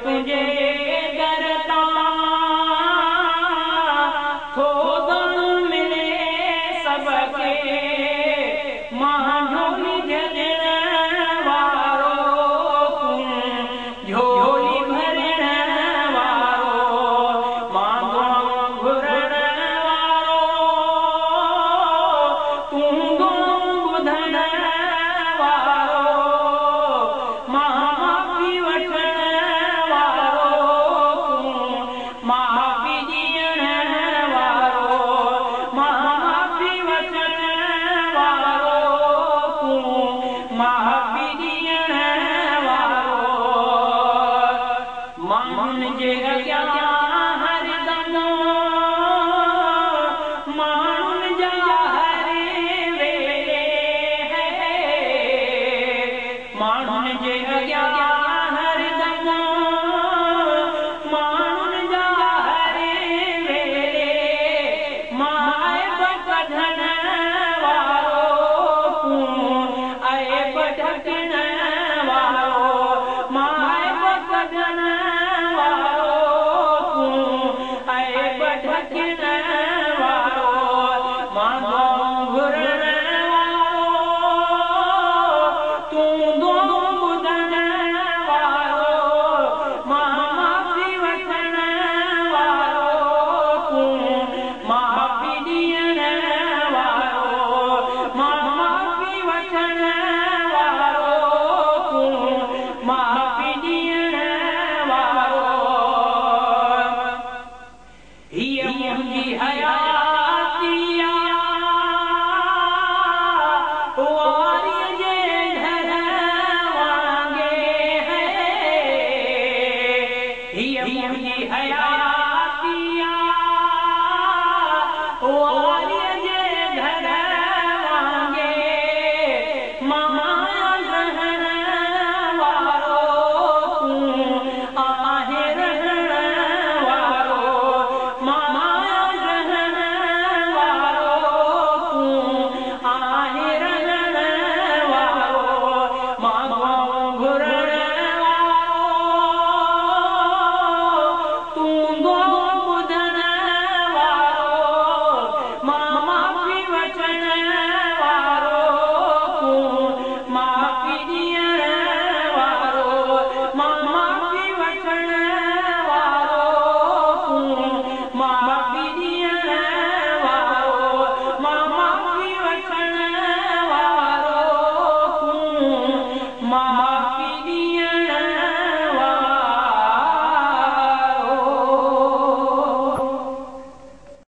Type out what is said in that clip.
तुझे दरता थोड़ा मिले सबके मांझोली जजन वारो झोली भरण वारो मांगो घुरण वारो तूं बुधन वारो माफ़ी वठण वारो माफ़ी ॾियण वारो माफ़ी वठण वारो माफ़ी ॾियण वारो माण्हुनि जे अॻियां हरदम माण्हुनि जा हर वेले माण्हुनि जे अॻियां हरदम माण्हुनि जा हर वेले माइब कढण वारो ऐब ढकण वारो माइब कढण वारो ऐब ढकण वारो मांगो घुरण वारो तूं बुधण वारो माफ़ी वठण वारो माफ़ी ॾियण वारो माफ़ी वठण वारो माफ़ी ॾियण वारो हीअ मुंहिंजी हयाती वारीअ जे घर वांगे हीअ मुंहिंजी हयाती वारीअ जे घर वांगे मां रहण वारो आहे रहण वारो मां रहण वारो आहे रहण वारो मांगो घुरण वारो तूं बुधण वारो माफ़ी वठण वारो माफ़ी ॾियण वारो माफ़ी वठण वारो माफ़ी ॾियण वारो माफ़ी वठण वारो माफ़ी